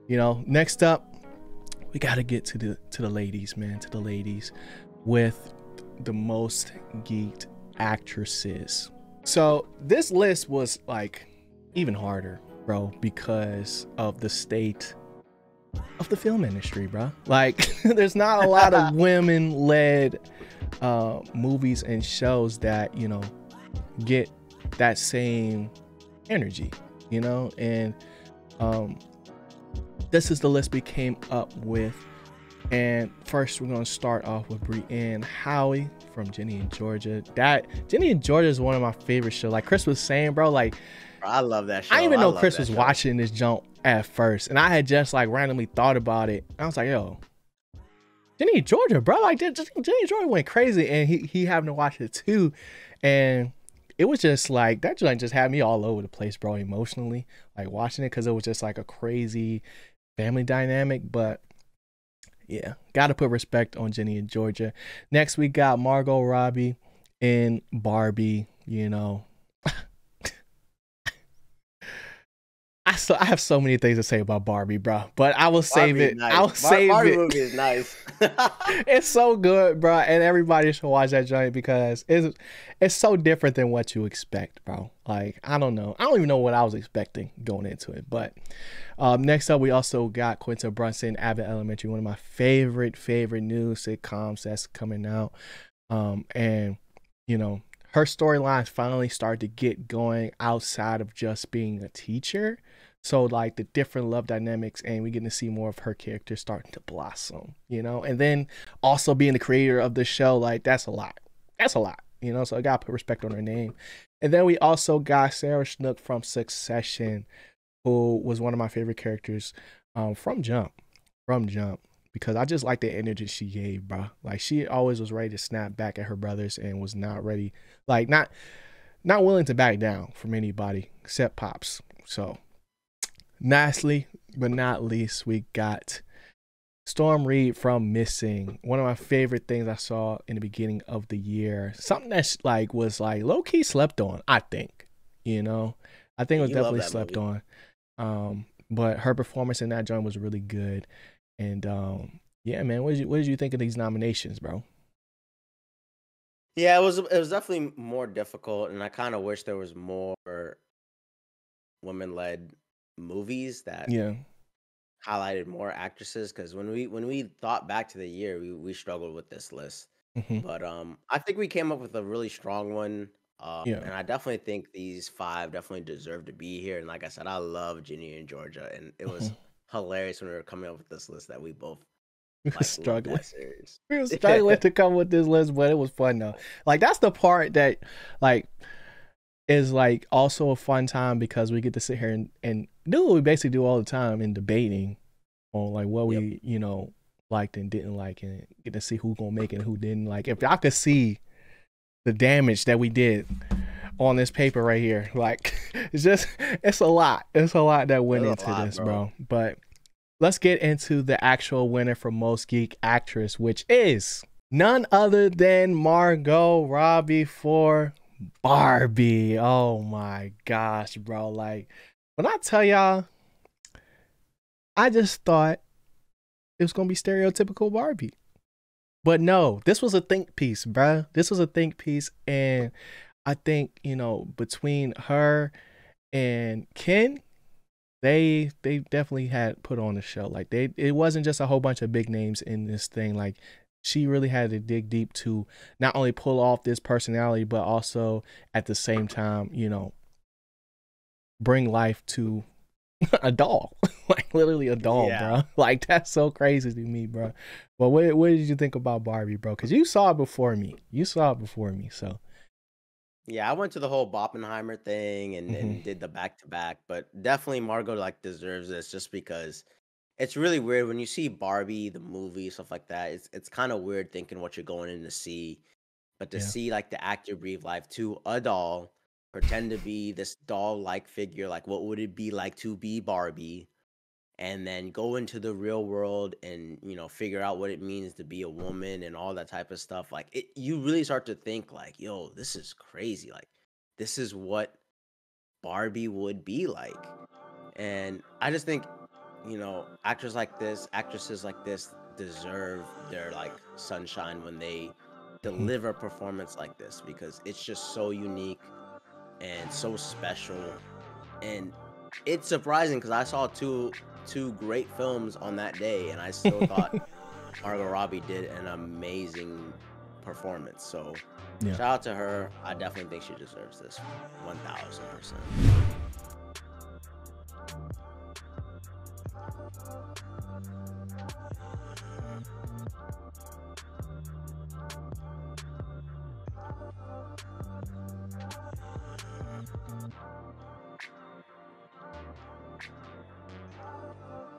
Next up, we got to get to the ladies, man, to the ladies with the most geeked actresses. So this list was like even harder, bro, because of the state of the film industry, bro. Like there's not a lot of women led movies and shows that get that same energy, and this is the list we came up with. And first we're gonna start off with Brienne Howie from Ginny and Georgia. That Ginny and Georgia is one of my favorite shows. Like Chris was saying, bro, like I love that show. I didn't even know Chris was watching this junk at first, and I had just like randomly thought about it. I was like, yo, Ginny and Georgia, bro, like Ginny and Georgia went crazy, and he happened to watch it too, and it was just like that joint just had me all over the place, bro, emotionally, like watching it, because it was just like a crazy family dynamic. But yeah, gotta put respect on Ginny and Georgia. Next we got Margot Robbie in Barbie. I have so many things to say about Barbie, bro, but I will save it. Nice. I'll save Barbie it. Movie is nice. It's so good, bro, and everybody should watch that joint because it's so different than what you expect, bro. Like I don't even know what I was expecting going into it. But next up, we also got Quinta Brunson, Abbott Elementary, one of my favorite new sitcoms that's coming out, and her storylines finally started to get going outside of just being a teacher. So like the different love dynamics, and we getting to see more of her character starting to blossom, and then also being the creator of the show, like that's a lot. So I gotta put respect on her name. And then we also got Sarah Snook from Succession, who was one of my favorite characters from Jump, because I just like the energy she gave, bro. Like she always was ready to snap back at her brothers and was not ready, like not willing to back down from anybody except Pops. So lastly but not least, we got Storm Reed from Missing. One of my favorite things I saw in the beginning of the year. Something that's like was like low key slept on, I think. I think it was definitely slept on. But her performance in that joint was really good. And yeah, man, what did you think of these nominations, bro? Yeah, it was definitely more difficult, and I kind of wish there was more women-led movies that highlighted more actresses. Because when we thought back to the year, we struggled with this list. But I think we came up with a really strong one. And I definitely think these 5 definitely deserve to be here. And like I said, I love Ginny and Georgia, and it was hilarious when we were coming up with this list that we both struggling. Series. We were struggling to come with this list, but it was fun though. Like that's the part that like is like also a fun time, because we get to sit here and do what we basically do all the time in debating on like what we liked and didn't like, and get to see who gonna make it and who didn't. Like if I could see the damage that we did on this paper right here, like it's a lot that went into this, bro. But let's get into the actual winner for most geek actress, which is none other than Margot Robbie for Barbie. Oh my gosh, bro. Like when I tell y'all, I just thought it was gonna be stereotypical Barbie. But no, this was a think piece, bro. This was a think piece, and I think, between her and Ken, they definitely had put on the show. Like it wasn't just a whole bunch of big names in this thing. Like she really had to dig deep to not only pull off this personality, but also at the same time, bring life to a doll. Like literally a doll, bro. Like that's so crazy to me, bro. But what did you think about Barbie, bro? Because you saw it before me. So yeah, I went to the whole Oppenheimer thing and did the back-to-back, but definitely Margot deserves this, just because it's really weird when you see Barbie, the movie, stuff like that. It's kind of weird thinking what you're going in to see, but to see like the actor breathe life to a doll, pretend to be this doll-like figure, like what would it be like to be Barbie, and then go into the real world and figure out what it means to be a woman and all that type of stuff. Like you really start to think like, yo, this is crazy. Like this is what Barbie would be like. And I just think actresses like this deserve their like sunshine when they Mhm. deliver a performance like this because it's just so unique and so special. And it's surprising because I saw two great films on that day, and I still thought Margot Robbie did an amazing performance. So Yeah. shout out to her. I definitely think she deserves this 1000%.